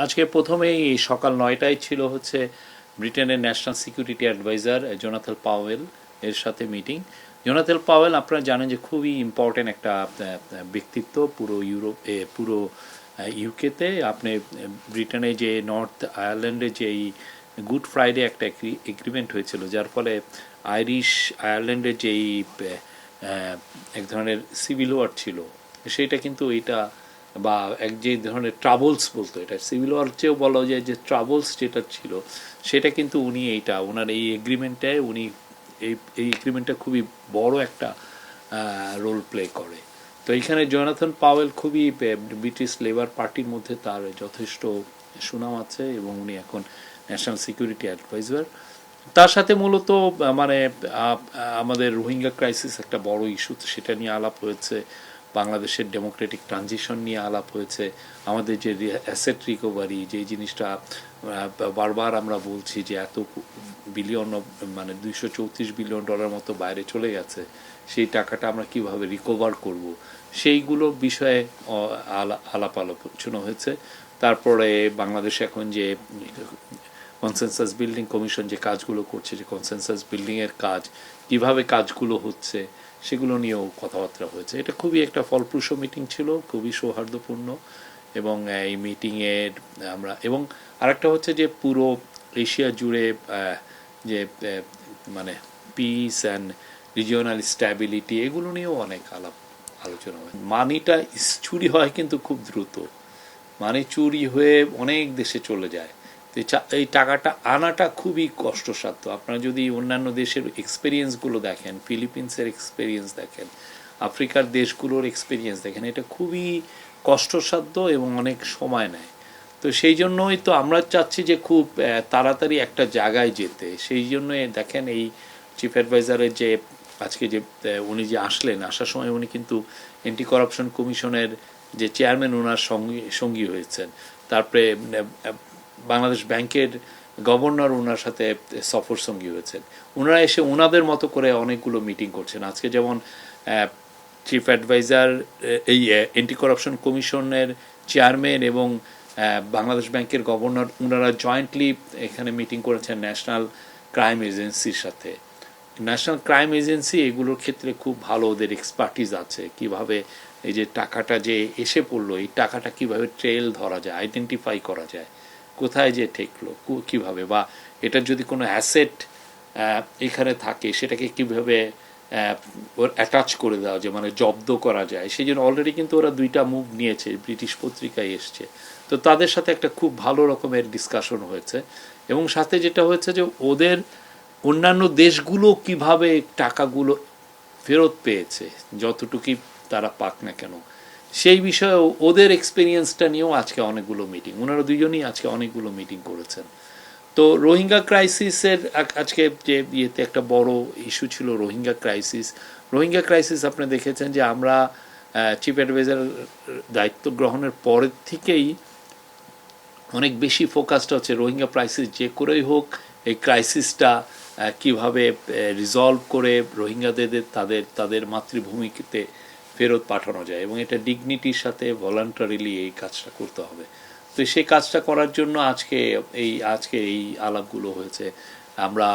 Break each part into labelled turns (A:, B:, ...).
A: আজকে প্রথমেই সকাল ৯টায় ছিল হচ্ছে ব্রিটেনের national security adviser Jonathan Powell এর সাথে মিটিং। জোনাথন পাওয়েল আপনারা জানেন যে খুবই ইম্পর্টেন্ট একটা ব্যক্তিত্ব পুরো পুরো ইউকেতে। আপনি ব্রিটেনে যে নর্থ আয়ারল্যান্ডে যে এই গুড ফ্রাইডে একটা এগ্রিমেন্ট হয়েছিল, যার ফলে আইরিশ আয়ারল্যান্ডের যেই এক ধরনের সিভিল ওয়ার ছিল, সেইটা কিন্তু এটা বা এক যে ধরনের ট্রাবলস বলতো, এটা সিভিল ওয়ার চেয়েও বলা যায় যে ট্রাবলস যেটা ছিল সেটা কিন্তু উনি এইটা ওনার এই এগ্রিমেন্টটায় উনি এই এগ্রিমেন্টটা খুবই বড় একটা রোল প্লে করে। তো এইখানে জোনাথন পাওয়েল খুবই ব্রিটিশ লেবার পার্টির মধ্যে তার যথেষ্ট সুনাম আছে এবং উনি এখন ন্যাশনাল সিকিউরিটি অ্যাডভাইজার। তার সাথে মূলত মানে আমাদের রোহিঙ্গা ক্রাইসিস একটা বড় ইস্যু, সেটা নিয়ে আলাপ হয়েছে। বাংলাদেশের ডেমোক্রেটিক ট্রানজিশন নিয়ে আলাপ হয়েছে। আমাদের যে অ্যাসেট রিকভারি, যে জিনিসটা বারবার আমরা বলছি যে এত বিলিয়ন মানে $234 বিলিয়ন মতো বাইরে চলে গেছে, সেই টাকাটা আমরা কিভাবে রিকভার করব, সেইগুলো বিষয়ে আলাপ আলোচনা হয়েছে। তারপরে বাংলাদেশ এখন যে কনসেনসাস বিল্ডিং কমিশন যে কাজগুলো করছে, যে কনসেনসাস বিল্ডিংয়ের কাজ কিভাবে কাজগুলো হচ্ছে সেগুলো নিয়েও কথাবার্তা হয়েছে। এটা খুবই একটা ফলপ্রসূ মিটিং ছিল, খুবই সৌহার্দ্যপূর্ণ। এবং এই মিটিংয়ের আমরা এবং আরেকটা হচ্ছে যে পুরো এশিয়া জুড়ে যে মানে পিস অ্যান্ড রিজিওনাল স্ট্যাবিলিটি, এগুলো নিয়েও অনেক আলোচনা হয়। মানিটা চুরি হয় কিন্তু খুব দ্রুত, মানি চুরি হয়ে অনেক দেশে চলে যায়। তো এই টাকাটা আনাটা খুবই কষ্টসাধ্য। আপনারা যদি অন্যান্য দেশের এক্সপেরিয়েন্সগুলো দেখেন, ফিলিপিন্সের এক্সপেরিয়েন্স দেখেন, আফ্রিকার দেশগুলোর এক্সপেরিয়েন্স দেখেন, এটা খুবই কষ্টসাধ্য এবং অনেক সময় নেয়। তো সেই জন্যই তো আমরা চাচ্ছি যে খুব তাড়াতাড়ি একটা জায়গায় যেতে। সেই জন্যই দেখেন এই চিফ অ্যাডভাইজারের যে আজকে যে উনি যে আসলেন, আসার সময় উনি কিন্তু অ্যান্টি করাপশন কমিশনের যে চেয়ারম্যান ওনার সঙ্গী হয়েছেন। তারপরে বাংলাদেশ ব্যাংকের গভর্নর ওনার সাথে সফর সঙ্গী হয়েছেন। ওনারা এসে ওনাদের মতো করে অনেকগুলো মিটিং করছেন। আজকে যেমন চিফ অ্যাডভাইজার এই অ্যান্টি করাপশন কমিশনের চেয়ারম্যান এবং বাংলাদেশ ব্যাংকের গভর্নর ওনারা জয়েন্টলি এখানে মিটিং করেছেন ন্যাশনাল ক্রাইম এজেন্সির সাথে। ন্যাশনাল ক্রাইম এজেন্সি এগুলোর ক্ষেত্রে খুব ভালো, ওদের এক্সপার্টিস আছে কিভাবে এই যে টাকাটা যে এসে পড়লো, এই টাকাটা কিভাবে ট্রেল ধরা যায়, আইডেন্টিফাই করা যায়, কোথায় যে ঠেকলো কিভাবে, বা এটার যদি কোনো অ্যাসেট এখানে থাকে সেটাকে কিভাবে ওর অ্যাটাচ করে দেওয়া যায়, মানে জব্দ করা যায়। সেই জন্য অলরেডি কিন্তু ওরা 2টা মুভ নিয়েছে, ব্রিটিশ পত্রিকায় এসছে। তো তাদের সাথে একটা খুব ভালো রকমের ডিসকাশন হয়েছে। এবং সাথে যেটা হয়েছে যে ওদের অন্যান্য দেশগুলো কিভাবে টাকাগুলো ফেরত পেয়েছে, যতটুকুই তারা পাক না কেন, সেই বিষয়ে ওদের এক্সপিরিয়েন্সটা নিয়েও আজকে অনেকগুলো মিটিং, ওনারা দুজনেই আজকে অনেকগুলো মিটিং করেছেন। তো রোহিঙ্গা ক্রাইসিসের আজকে যে ইয়েতে একটা বড় ইস্যু ছিল রোহিঙ্গা ক্রাইসিস আপনি দেখেছেন যে আমরা চিফ অ্যাডভাইজার দায়িত্ব গ্রহণের পরের থেকেই অনেক বেশি ফোকাসটা হচ্ছে রোহিঙ্গা ক্রাইসিস যে করেই হোক এই ক্রাইসিসটা কিভাবে রিজলভ করে রোহিঙ্গাদের তাদের মাতৃভূমিতে ফেরত পাঠানো যায় এবং এটা ডিগনিটির সাথে ভলান্টারিলি এই কাজটা করতে হবে। তো সেই কাজটা করার জন্য আজকে এই আলাপগুলো হয়েছে। আমরা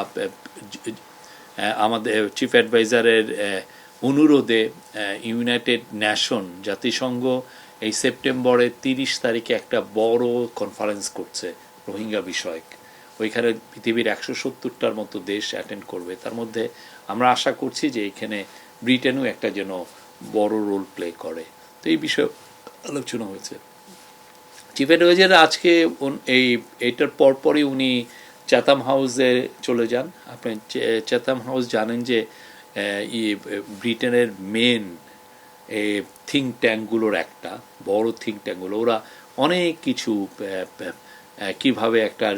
A: আমাদের চিফ অ্যাডভাইজারের অনুরোধে ইউনাইটেড নেশন, জাতিসংঘ এই সেপ্টেম্বরের 30 তারিখে একটা বড় কনফারেন্স করছে রোহিঙ্গা বিষয়ক। ওইখানে পৃথিবীর 170টার মতো দেশ অ্যাটেন্ড করবে। তার মধ্যে আমরা আশা করছি যে এখানে ব্রিটেনও একটা যেন বড় রোল প্লে করে। তো এই বিষয়ে আলোচনা হয়েছে। চিফ অ্যাডভাইজার আজকে এইটার পরপরই উনি চ্যাথাম হাউসে চলে যান। আপনি চ্যাথাম হাউস জানেন যে ব্রিটেনের মেন থিঙ্ক ট্যাঙ্কগুলোর একটা বড় থিঙ্ক ট্যাঙ্কগুলো, ওরা অনেক কিছু কিভাবে একটা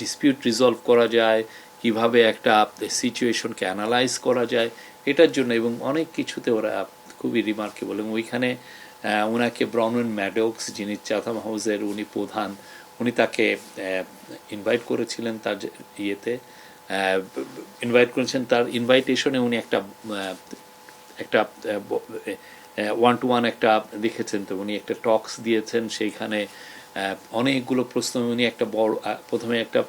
A: ডিসপিউট রিজলভ করা যায়, কিভাবে একটা সিচুয়েশনকে অ্যানালাইজ করা যায়, এটার জন্য এবং অনেক কিছুতে ওরা খুবই রিমার্কেবল। এবং ওইখানে ওনাকে ব্রাউন ম্যাডক্স, যিনি চ্যাথাম হাউসের উনি প্রধান, উনি তাকে ইনভাইট করেছিলেন তার তার ইনভাইটেশনে উনি একটা 1-to-1 একটা দেখেছেন। তো উনি একটা টক্স দিয়েছেন, সেইখানে অনেকগুলো প্রশ্ন উনি একটা বড় প্রথমে একটা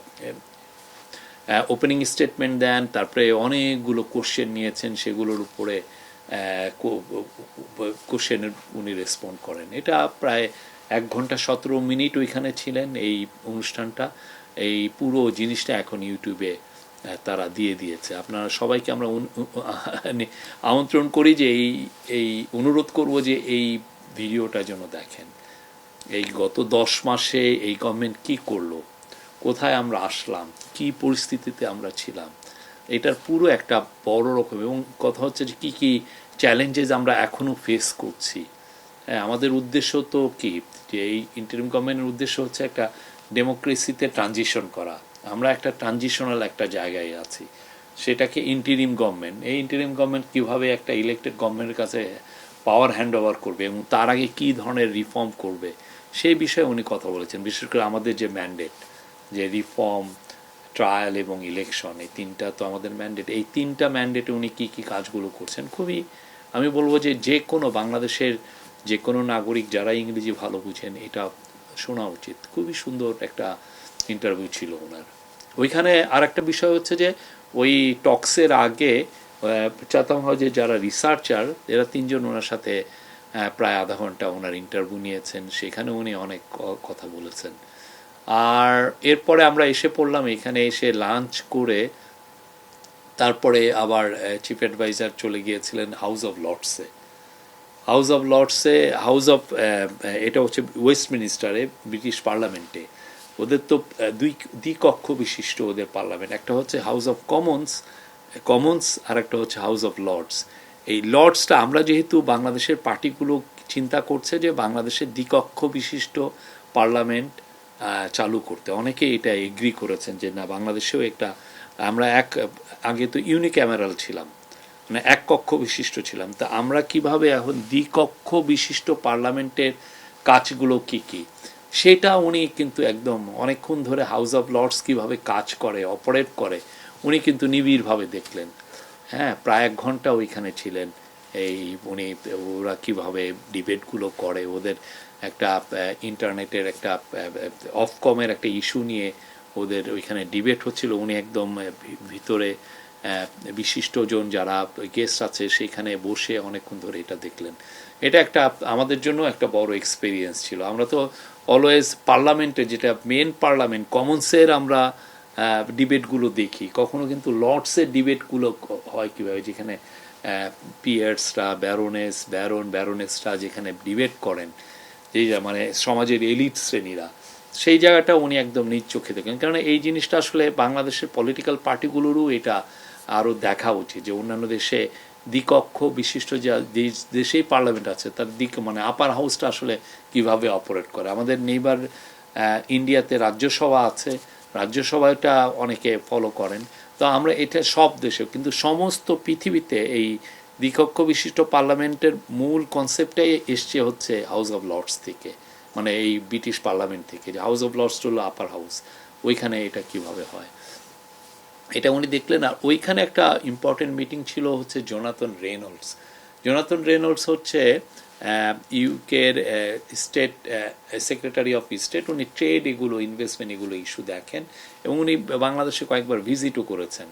A: ওপেনিং স্টেটমেন্ট দেন, তারপরে অনেকগুলো কোশ্চেন নিয়েছেন, সেগুলোর উপরে কোশ্চেনের উনি রেসপন্ড করেন। এটা প্রায় 1 ঘন্টা 17 মিনিট ওইখানে ছিলেন এই অনুষ্ঠানটা। এই পুরো জিনিসটা এখন ইউটিউবে তারা দিয়ে দিয়েছে। আপনারা সবাইকে আমরা আমন্ত্রণ করি যে এই অনুরোধ করব যে এই ভিডিওটা যেন দেখেন। এই গত 10 মাসে এই গভর্নমেন্ট কি করলো, কোথায় আমরা আসলাম, কি পরিস্থিতিতে আমরা ছিলাম, এটার পুরো একটা বড় রকম, এবং কথা হচ্ছে যে কী কী চ্যালেঞ্জেস আমরা এখনও ফেস করছি। হ্যাঁ, আমাদের উদ্দেশ্য তো কি, যে এই ইন্টারিম গভর্নমেন্টের উদ্দেশ্য হচ্ছে একটা ডেমোক্রেসিতে ট্রানজিশন করা। আমরা একটা ট্রানজিশনাল একটা জায়গায় আছি, সেটাকে ইন্টারিম গভর্নমেন্ট, এই ইন্টারিম গভর্নমেন্ট কীভাবে একটা ইলেক্টেড গভর্নমেন্টের কাছে পাওয়ার হ্যান্ড ওভার করবে এবং তার আগে কী ধরনের রিফর্ম করবে, সেই বিষয়ে উনি কথা বলেছেন। বিশেষ করে আমাদের যে ম্যান্ডেট, যে রিফর্ম, ট্রায়াল এবং ইলেকশন, এই তিনটা তো আমাদের ম্যান্ডেট। এই তিনটা ম্যান্ডেটে উনি কী কী কাজগুলো করছেন, খুবই আমি বলবো যে কোনো বাংলাদেশের যে কোনো নাগরিক যারা ইংরেজি ভালো বুঝেন এটা শোনা উচিত। খুবই সুন্দর একটা ইন্টারভিউ ছিল ওনার। ওইখানে আর একটা বিষয় হচ্ছে যে ওই টক্সের আগে চাতাম হাউজে যারা রিসার্চার, এরা 3জন ওনার সাথে প্রায় আধা ঘন্টা ওনার ইন্টারভিউ নিয়েছেন, সেখানে উনি অনেক কথা বলেছেন। আর এরপরে আমরা এসে পড়লাম, এখানে এসে লাঞ্চ করে তারপরে আবার চিফ অ্যাডভাইজার চলে গিয়েছিলেন হাউস অফ লর্ডসে। হাউস অফ এটা হচ্ছে ওয়েস্টমিনিস্টারে, ব্রিটিশ পার্লামেন্টে। ওদের তো দ্বিকক্ষ বিশিষ্ট ওদের পার্লামেন্ট, একটা হচ্ছে হাউস অফ কমন্স আর একটা হচ্ছে হাউস অফ লর্ডস। এই লর্ডসটা আমরা যেহেতু বাংলাদেশের পার্টিগুলো চিন্তা করছে যে বাংলাদেশের দ্বিকক্ষ বিশিষ্ট পার্লামেন্ট চালু করতে, অনেকে এটা এগ্রি করেছেন যে না, বাংলাদেশেও একটা, আমরা আগে তো ইউনিক্যামেরাল ছিলাম, মানে এক কক্ষ বিশিষ্ট ছিলাম, তা আমরা কিভাবে এখন দ্বিকক্ষ বিশিষ্ট পার্লামেন্টের কাজগুলো কি কি, সেটা উনি কিন্তু একদম অনেকক্ষণ ধরে হাউস অফ লর্ডস কীভাবে কাজ করে, অপারেট করে, উনি কিন্তু নিবিড়ভাবে দেখলেন। হ্যাঁ, প্রায় 1 ঘন্টা ওইখানে ছিলেন। এই উনি ওরা কীভাবে ডিবেটগুলো করে, ওদের একটা ইন্টারনেটের একটা অফকমের একটা ইস্যু নিয়ে ওদের ওইখানে ডিবেট হচ্ছিল, উনি একদম ভিতরে বিশিষ্টজন যারা গেস্ট আছে সেখানে বসে অনেকক্ষণ ধরে এটা দেখলেন। এটা একটা আমাদের জন্য একটা বড় এক্সপিরিয়েন্স ছিল। আমরা তো অলওয়েজ পার্লামেন্টে, যেটা মেন পার্লামেন্ট কমন্সের আমরা ডিবেটগুলো দেখি, কখনো কিন্তু লর্ডসের ডিবেটগুলো হয় কীভাবে, যেখানে পিয়ার্সরা, ব্যারোনেসরা যেখানে ডিবেট করেন, যে মানে সমাজের এলিট শ্রেণীরা, সেই জায়গাটা উনি একদম নিজ চোখে দেখেন। কারণ এই জিনিসটা আসলে বাংলাদেশের পলিটিক্যাল পার্টিগুলোরও এটা আরও দেখা উচিত, যে অন্যান্য দেশে দ্বিকক্ষ বিশিষ্ট যা দেশেই পার্লামেন্ট আছে তার মানে আপার হাউসটা আসলে কিভাবে অপারেট করে। আমাদের নেইবার ইন্ডিয়াতে রাজ্যসভা আছে, রাজ্যসভাটা অনেকে ফলো করেন, তো আমরা এটা সব দেশে, কিন্তু সমস্ত পৃথিবীতে এই দ্বিকক্ষ বিশিষ্ট পার্লামেন্টের মূল কনসেপ্টটাই এসছে হচ্ছে হাউস অফ লর্ডস থেকে, মানে এই ব্রিটিশ পার্লামেন্ট থেকে, যে হাউস অফ লর্ডস হলো আপার হাউস, ওইখানে এটা কিভাবে হয় এটা উনি দেখলেন। আর ওইখানে একটা ইম্পর্টেন্ট মিটিং ছিল হচ্ছে জোনাথন রেনল্ডস হচ্ছে ইউকের স্টেট সেক্রেটারি অফ স্টেট। উনি ট্রেড এগুলো, ইনভেস্টমেন্ট এগুলো ইস্যু দেখেন, এবং উনি বাংলাদেশে কয়েকবার ভিজিটও করেছেন।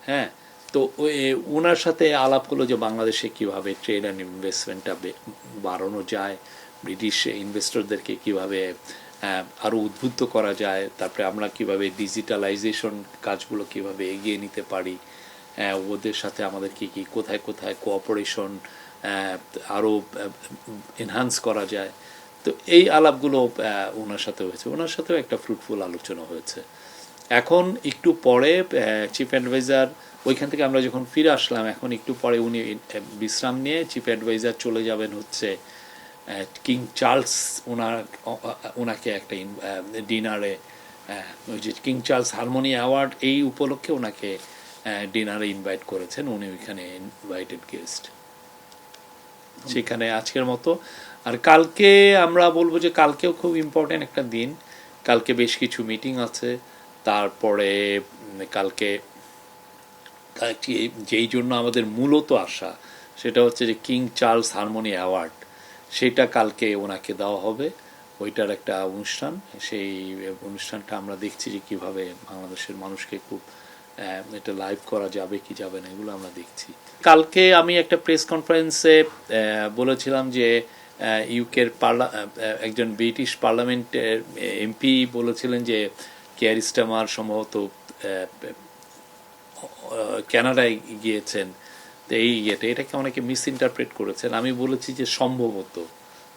A: হ্যাঁ, তো ওনার সাথে আলাপ হলো যে বাংলাদেশে কীভাবে ট্রেড অ্যান্ড ইনভেস্টমেন্টটা বাড়ানো যায়, ব্রিটিশ ইনভেস্টরদেরকে কীভাবে আরও উদ্বুদ্ধ করা যায়, তারপরে আমরা কীভাবে ডিজিটালাইজেশন কাজগুলো কীভাবে এগিয়ে নিতে পারি, ওদের সাথে আমাদের কী কী কোথায় কোথায় কোঅপারেশন আরও এনহান্স করা যায়। তো এই আলাপগুলো ওনার সাথে হয়েছে, ওনার সাথেও একটা ফ্রুটফুল আলোচনা হয়েছে। এখন একটু পরে চিফ অ্যাডভাইজার ওইখান থেকে আমরা যখন ফিরে আসলাম, এখন একটু পরে উনি বিশ্রাম নিয়ে চিফ অ্যাডভাইজার চলে যাবেন হচ্ছে কিং চার্লস, ওনাকে একটা ডিনারে, ওই যে কিং চার্লস হারমোনি অ্যাওয়ার্ড, এই উপলক্ষে ওনাকে ডিনারে ইনভাইট করেছেন, উনি ওইখানে ইনভাইটেড গেস্ট। সেখানে আজকের মতো। আর কালকে আমরা বলবো যে কালকেও খুব ইম্পর্টেন্ট একটা দিন, কালকে বেশ কিছু মিটিং আছে। তারপরে কালকে যেই জন্য আমাদের মূলত আসা, সেটা হচ্ছে যে কিং চার্লস হারমোনি অ্যাওয়ার্ড, সেটা কালকে ওনাকে দেওয়া হবে। ওইটার একটা অনুষ্ঠান, সেই অনুষ্ঠানটা আমরা দেখছি যে কীভাবে বাংলাদেশের মানুষকে খুব এটা লাইভ করা যাবে কি যাবে না এগুলো আমরা দেখছি। কালকে আমি একটা প্রেস কনফারেন্সে বলেছিলাম যে ইউকের একজন ব্রিটিশ পার্লামেন্টের এমপি বলেছিলেন যে কেয়ার স্টারমার সম্ভবত কানাডায় গিয়েছেন, তো এই এটাকে অনেকে মিস ইন্টারপ্রেট করেছেন। আমি বলেছি যে সম্ভবত,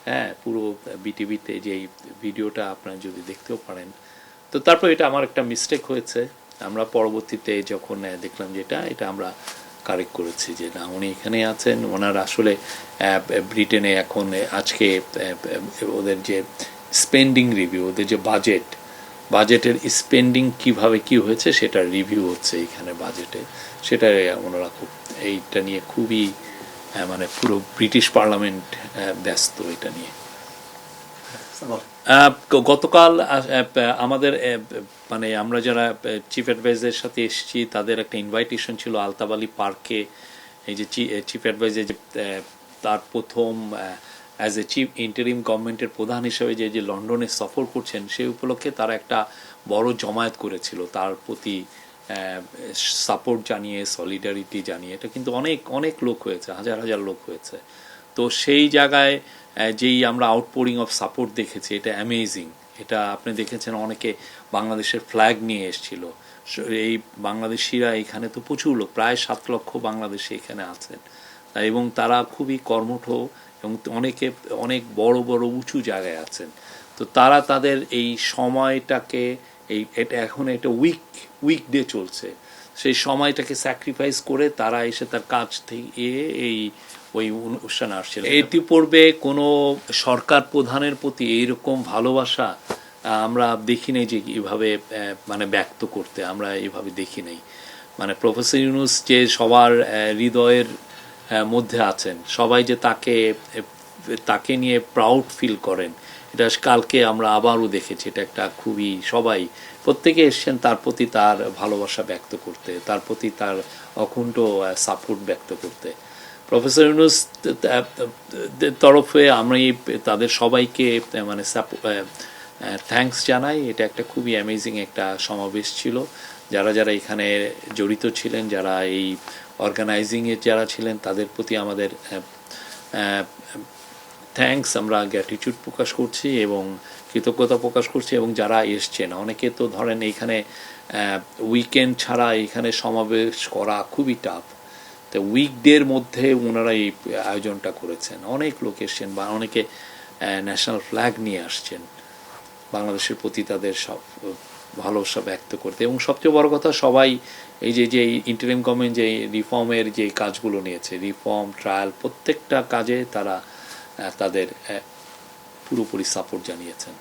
A: হ্যাঁ, পুরো বিটিভিতে যে ভিডিওটা আপনারা যদি দেখতেও পারেন। তো তারপর এটা আমার একটা মিস্টেক হয়েছে, আমরা পরবর্তীতে যখন দেখলাম যে এটা আমরা কারেক্ট করেছি যে না, উনি এখানে আছেন, ওনার আসলে ব্রিটেনে এখন আজকে ওদের যে স্পেন্ডিং রিভিউ, ওদের যে বাজেটের স্পেন্ডিং কিভাবে কি হয়েছে সেটার রিভিউ হচ্ছে এখানে বাজেটে, সেটা ওনারা খুব এইটা নিয়ে খুবই মানে পুরো ব্রিটিশ পার্লামেন্ট ব্যস্ত এটা নিয়ে। গতকাল আমাদের মানে আমরা যারা চিফ অ্যাডভাইজারের সাথে এসেছি তাদের একটা ইনভাইটেশন ছিল আলতাবালি পার্কে। এই যে চিফ অ্যাডভাইজার যে তার প্রথম অ্যাজ এ চিফ ইন্টারিম গভর্নমেন্টের প্রধান হিসেবে যে লন্ডনে সফর করছেন, সেই উপলক্ষে তারা একটা বড় জমায়েত করেছিল তার প্রতি সাপোর্ট জানিয়ে, সলিডারিটি জানিয়ে। এটা কিন্তু অনেক অনেক লোক হয়েছে, হাজার হাজার লোক হয়েছে। তো সেই জায়গায় যেই আমরা আউটপোরিং অফ সাপোর্ট দেখেছি, এটা অ্যামেজিং। এটা আপনি দেখেছেন অনেকে বাংলাদেশের ফ্ল্যাগ নিয়ে এসেছিল। এই বাংলাদেশিরা এখানে তো প্রচুর লোক, প্রায় 7 লক্ষ বাংলাদেশি এখানে আছেন, এবং তারা খুবই কর্মঠ এবং অনেকে অনেক বড় বড় উঁচু জায়গায় আছেন। তো তারা তাদের এই সময়টাকে এটা এখন একটা উইকডে চলছে, সেই সময়টাকে স্যাক্রিফাইস করে তারা এসে তার কাজ থেকে ওই অনুষ্ঠানে আসছিল। ইতিপূর্বে কোনো সরকার প্রধানের প্রতি এইরকম ভালোবাসা আমরা দেখি নাই যে এভাবে মানে ব্যক্ত করতে, আমরা এইভাবে দেখি নাই। মানে প্রফেসর ইউনূস যে সবার হৃদয়ের মধ্যে আছেন, সবাই যে তাকে নিয়ে প্রাউড ফিল করেন, এটা কালকে আমরা আবারও দেখেছি। এটা একটা খুবই, সবাই প্রত্যেকে এসছেন তার প্রতি তার ভালোবাসা ব্যক্ত করতে, তার প্রতি তার অকুণ্ঠ সাপোর্ট ব্যক্ত করতে। প্রফেসর ইউনূস তরফে আমরা তাদের সবাইকে মানে থ্যাঙ্কস জানাই। এটা একটা খুবই অ্যামেজিং একটা সমাবেশ ছিল। যারা যারা এখানে জড়িত ছিলেন, যারা এই অর্গানাইজিংয়ে যারা ছিলেন, তাদের প্রতি আমাদের থ্যাঙ্কস, আমরা গ্র্যাটিটিউড প্রকাশ করছি এবং কৃতজ্ঞতা প্রকাশ করছি। এবং যারা এসছেন, অনেকে তো ধরেন এইখানে উইকেন্ড ছাড়া এখানে সমাবেশ করা খুবই টাফ, তো উইকডের মধ্যে ওনারা এই আয়োজনটা করেছেন। অনেক লোক এসছেন বা অনেকে ন্যাশনাল ফ্ল্যাগ নিয়ে আসছেন বাংলাদেশের প্রতি তাদের সব ভালোবাসা ব্যক্ত করতে। এবং সবচেয়ে বড় কথা, সবাই এই যে ইন্টারিম গভর্নমেন্ট যে রিফর্মের যে কাজগুলো নিয়েছে, রিফর্ম ট্রায়াল, প্রত্যেকটা কাজে তারা তাদের পুরোপুরি সাপোর্ট জানিয়েছেন।